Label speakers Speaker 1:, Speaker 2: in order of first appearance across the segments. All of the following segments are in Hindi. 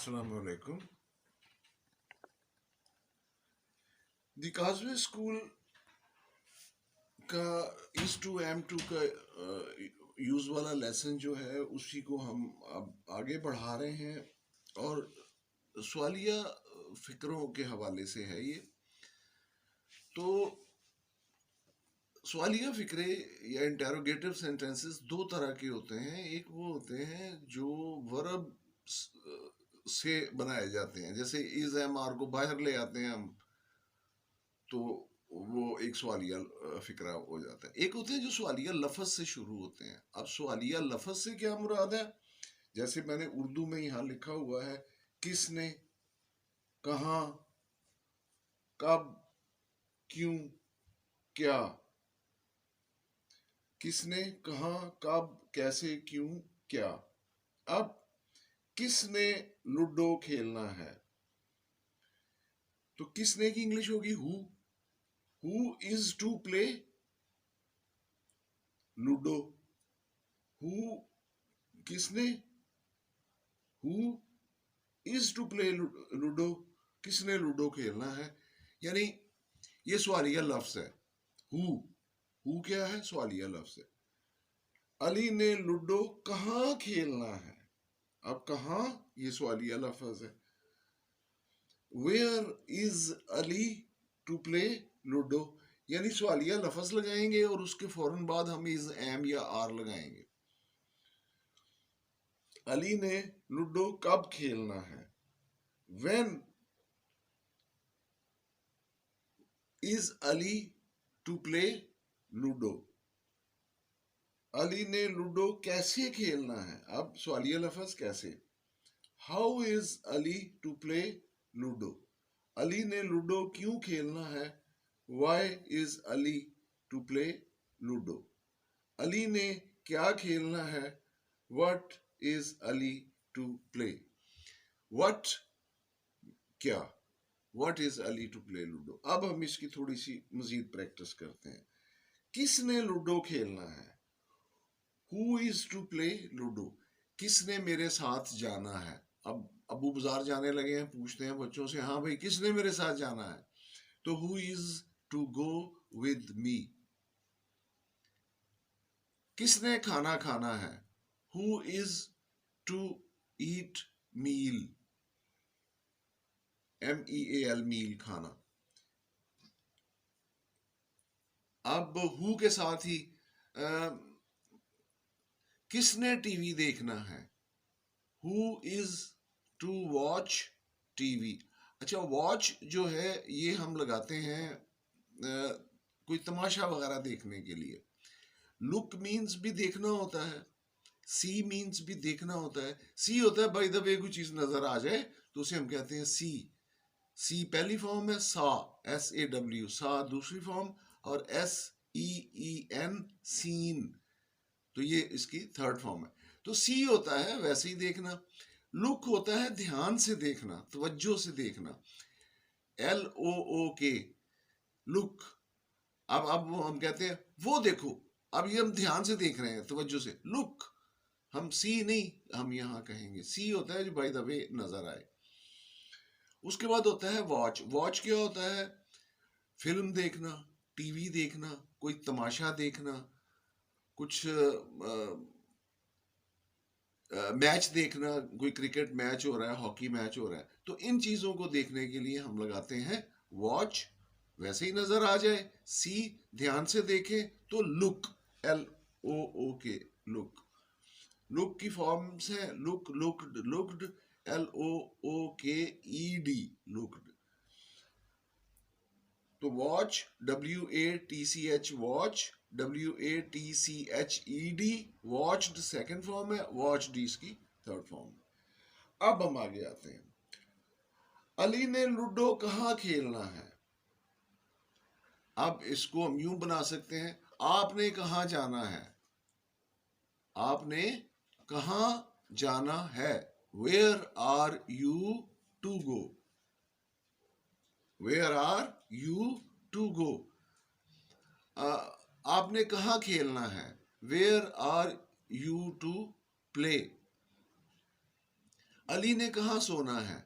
Speaker 1: Assalamu alaikum. The Causeway School का इस 2 M2 का यूज़ वाला लेसन जो है उसी को हम अब आगे बढ़ा रहे हैं और सवालिया फ़िक्रों के हवाले से है ये। तो सवालिया फ़िक्रे या इंटेरोगेटिव सेंटेंसेस दो तरह के होते हैं। एक वो होते हैं जो वर्ब से बनाए जाते हैं, जैसे इज़ एम आर को बाहर ले आते हैं हम, तो वो एक सवालिया फिक्रा हो जाता है। एक होते हैं जो सवालिया लफ्ज़ से शुरू होते हैं। अब सवालिया लफ्ज़ से क्या मुराद है, जैसे मैंने उर्दू में यहाँ लिखा हुआ है, किसने, कहाँ, कब, क्यों, क्या। किसने, कहाँ, कब, कैसे, क्यों, क्या। अब किसने लूडो खेलना है, तो किसने की इंग्लिश होगी who is to play ludo. Who किसने, who is to play ludo, किसने लूडो खेलना है। यानी ये सवालिया लफ्ज है। हु क्या है, सवालिया लफ्ज है। अली ने लूडो कहाँ खेलना है, अब कहाँ ये सवालिया लफ्ज है। Where is Ali to play ludo, यानी सवालिया लफ्ज लगाएंगे और उसके फौरन बाद हम इज एम या आर लगाएंगे। अली ने लूडो कब खेलना है, when is Ali to play ludo. Ali ने लूडो कैसे खेलना है, अब सवालिया लफ्ज कैसे। How is Ali to play ludo, Ali ने लूडो क्यों खेलना है। Why is Ali to play ludo, Ali ने क्या खेलना है। What is Ali to play, what क्या, what is Ali to play ludo. अब हम इसकी थोड़ी सी मजीद प्रैक्टिस करते हैं। किसने लूडो खेलना है, who is to play ludo, किसने मेरे साथ जाना है। अब अबू बाजार जाने लगे हैं, पूछते हैं बच्चों से, हाँ भाई किसने मेरे साथ जाना है, तो who is to go with me. किसने खाना खाना है, who is to eat meal, MEAL meal, खाना। अब हु के साथ ही किसने टीवी देखना है, who is to watch TV. अच्छा, वॉच जो है ये हम लगाते हैं कोई तमाशा वगैरह देखने के लिए। लुक मीन्स भी देखना होता है, सी मीन्स भी देखना होता है। सी होता है बाय द वे कोई चीज नजर आ जाए तो उसे हम कहते हैं सी। सी पहली फॉर्म है सा, SAW, सा दूसरी फॉर्म, और SEEN, सीन, तो ये इसकी थर्ड फॉर्म है। तो सी होता है वैसे ही देखना। लुक होता है ध्यान से देखना, तवज्जो से देखना, LOOK, लुक। अब हम कहते हैं वो देखो, अब ये हम ध्यान से देख रहे हैं, तवज्जो से, लुक। हम सी नहीं, हम यहां कहेंगे सी होता है जो बाय द वे नजर आए। उसके बाद होता है वॉच। वॉच क्या होता है, फिल्म देखना, टीवी देखना, कोई तमाशा देखना, कुछ मैच देखना, कोई क्रिकेट मैच हो रहा है, हॉकी मैच हो रहा है, तो इन चीजों को देखने के लिए हम लगाते हैं वॉच, वैसे ही नजर आ जाए। सी ध्यान से देखें तो लुक, LOOK, लुक। लुक की फॉर्म्स है look, looked, looked, LOOKED, looked. तो watch, WATCH, watch, WATCHED, watched second form है, वॉच्ड इसकी थर्ड फॉर्म है। अब हम आगे आते हैं। अली ने लूडो कहाँ खेलना है। अब इसको हम यूं बना सकते हैं, आपने कहाँ जाना है, आपने कहाँ जाना है। Where are you to go, where are you to go. आपने कहाँ खेलना है, where are you to play. Ali ने कहाँ सोना है?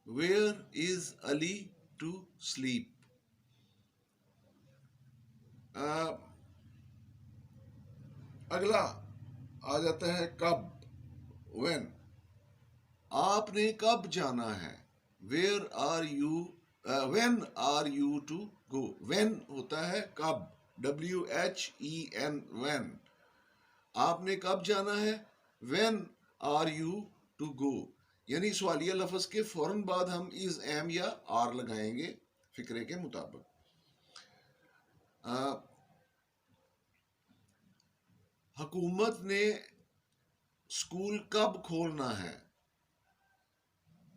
Speaker 1: Where is Ali to sleep? अगला आ जाता है कब, व्हेन। आपने कब जाना है? Where are you, when are you to go? When होता है कब, WHEN, व्हेन। आपने कब जाना है? When are you to go. यानी सवालिया लफ्ज के फौरन बाद हम इज, एम या आर लगाएंगे फिक्रे के मुताबिक। हुकूमत ने स्कूल कब खोलना है?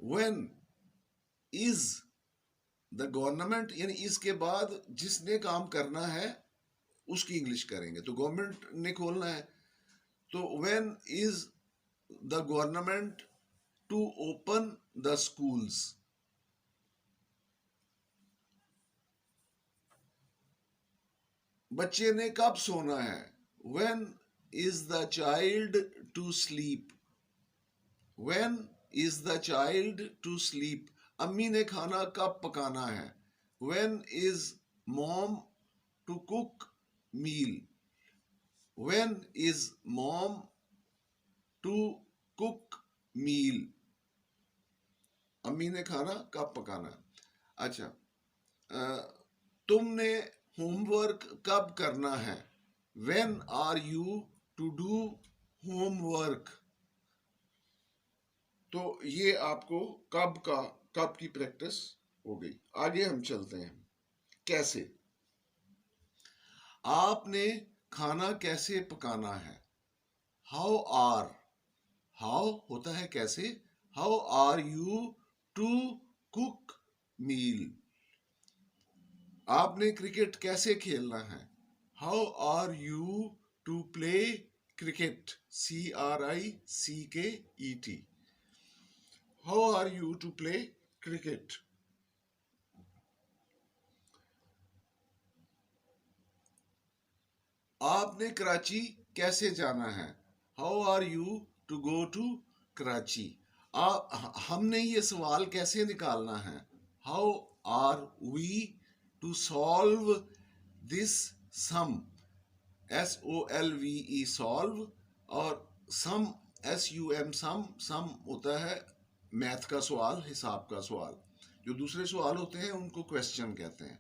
Speaker 1: व्हेन इज द गवर्नमेंट, यानी इसके बाद जिसने काम करना है उसकी इंग्लिश करेंगे। तो गवर्नमेंट ने खोलना है, तो when is the government to open the schools? बच्चे ने कब सोना है? When is the child to sleep? When is the child to sleep? अम्मी ने खाना कब पकाना है? When is mom to cook meal? When is mom to cook meal? अम्मी ने खाना कब पकाना? अच्छा, तुमने होमवर्क कब करना है? When are you to do homework? तो ये आपको कब की प्रैक्टिस हो गई। आगे हम चलते हैं, कैसे। आपने खाना कैसे पकाना है? हाउ आर, हाउ होता है कैसे, how are you to cook meal? आपने क्रिकेट कैसे खेलना है? How are you to play cricket? CRICKET, how are you to play cricket? आपने कराची कैसे जाना है? How are you to go to Karachi? हमने ये सवाल कैसे निकालना है? How are we to solve this sum? SOLVE, solve, और सम, SUM, सम होता है मैथ का सवाल, हिसाब का सवाल। जो दूसरे सवाल होते हैं उनको क्वेश्चन कहते हैं,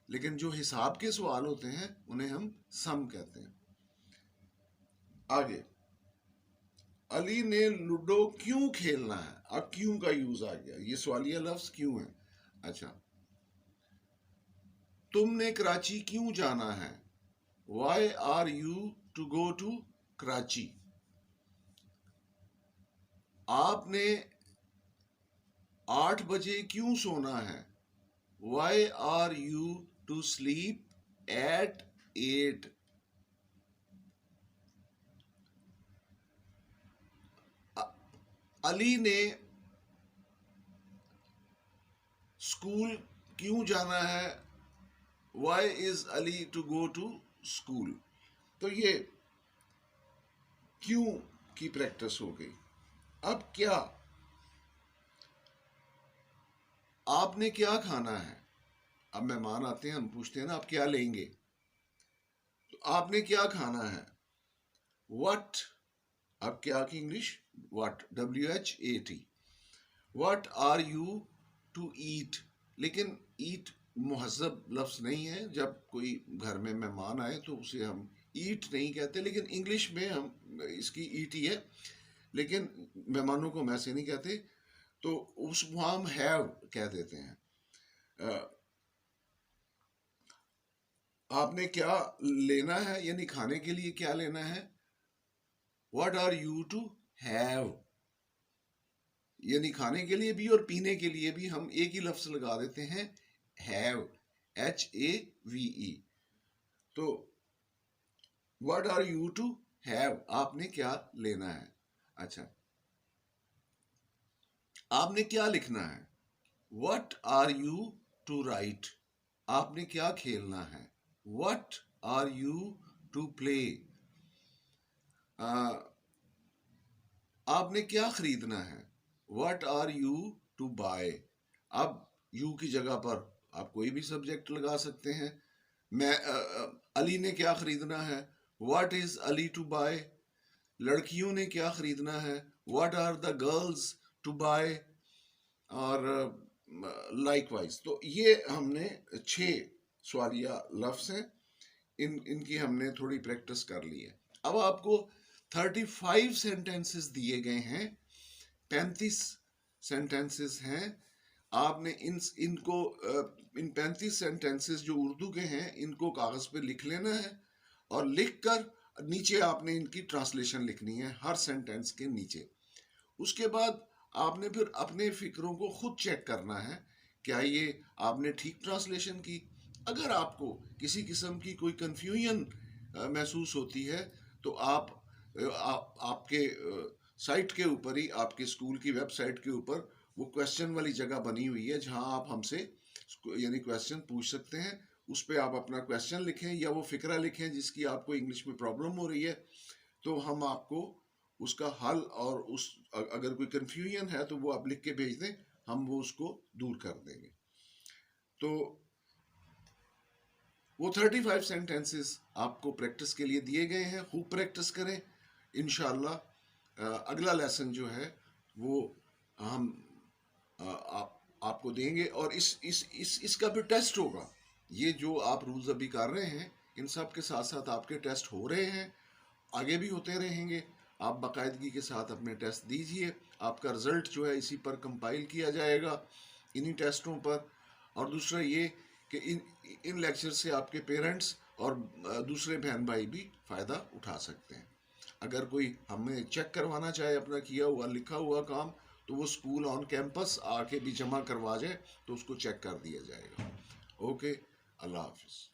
Speaker 1: लेकिन जो हिसाब के सवाल होते हैं उन्हें हम सम कहते हैं। आगे, अली ने लूडो क्यों खेलना है? अब क्यों का यूज आ गया, ये सवालिया लफ्ज क्यों है। अच्छा, तुमने कराची क्यों जाना है? Why are you to go to Karachi? आपने 8 बजे क्यों सोना है? Why are you to sleep at 8? Ali ने स्कूल क्यों जाना है? Why is Ali to go to school? तो ये क्यों की प्रैक्टिस हो गई। अब क्या, आपने क्या खाना है? अब मेहमान आते हैं, हम पूछते हैं ना आप क्या लेंगे, तो आपने क्या खाना है? व्हाट, अब क्या की English, what, WHAT, what are you to eat? लेकिन ईट मुहज़्ज़ब लफ्ज़ नहीं है। जब कोई घर में मेहमान आए तो उसे हम ईट नहीं कहते, लेकिन इंग्लिश में हम इसकी ईट ही है, लेकिन मेहमानों को हम ऐसे नहीं कहते, तो उस हम हैव कह देते हैं। आपने क्या लेना है, यानी खाने के लिए क्या लेना है? What are you to have, यानी खाने के लिए भी और पीने के लिए भी हम एक ही लफ्ज लगा देते हैं, हैव, HAVE। तो what are you to have, आपने क्या लेना है। अच्छा, आपने क्या लिखना है? What are you to write, आपने क्या खेलना है? What are you to play, आपने क्या खरीदना है? What are you to buy. अब यू की जगह पर आप कोई भी सब्जेक्ट लगा सकते हैं। अली ने क्या खरीदना है, what is Ali to buy. लड़कियों ने क्या खरीदना है, what are the girls to buy. और लाइकवाइज। तो ये हमने 6 सवालिया लफ्ज हैं, इनकी हमने थोड़ी प्रैक्टिस कर ली है। अब आपको 35 सेंटेंसेस दिए गए हैं, 35 सेंटेंसेस हैं। आपने इनको इन 35 सेंटेंसेस जो उर्दू के हैं इनको कागज पे लिख लेना है, और लिखकर नीचे आपने इनकी ट्रांसलेशन लिखनी है हर सेंटेंस के नीचे। उसके बाद आपने फिर अपने फिक्रों को खुद चेक करना है, क्या ये आपने ठीक ट्रांसलेशन की। अगर आपको किसी किस्म की कोई कंफ्यूजन महसूस होती है तो आपके साइट के ऊपर ही, आपके स्कूल की वेबसाइट के ऊपर वो क्वेश्चन वाली जगह बनी हुई है जहां आप हमसे यानी क्वेश्चन पूछ सकते हैं। उस पर आप अपना क्वेश्चन लिखें या वो फिक्रा लिखें जिसकी आपको इंग्लिश में प्रॉब्लम हो रही है, तो हम आपको उसका हल और उस अगर कोई कंफ्यूजन है तो वो आप लिख के भेज दें, हम वो उसको दूर कर देंगे। तो वो 35 सेंटेंसेस आपको प्रैक्टिस के लिए दिए गए हैं, खूब प्रैक्टिस करें। इंशाल्लाह अगला लेसन जो है वो हम आपको देंगे, और इसका भी टेस्ट होगा। ये जो आप रूल्स अभी कर रहे हैं इन सब के साथ साथ आपके टेस्ट हो रहे हैं, आगे भी होते रहेंगे। आप बाकायदगी के साथ अपने टेस्ट दीजिए, आपका रिजल्ट जो है इसी पर कंपाइल किया जाएगा, इन्हीं टेस्टों पर। और दूसरा ये कि इन लेक्चर से आपके पेरेंट्स और दूसरे बहन भाई भी फ़ायदा उठा सकते हैं। अगर कोई हमें चेक करवाना चाहे अपना किया हुआ लिखा हुआ काम, तो वो स्कूल ऑन कैंपस आके भी जमा करवा जाए तो उसको चेक कर दिया जाएगा। ओके, अल्लाह हाफिज़।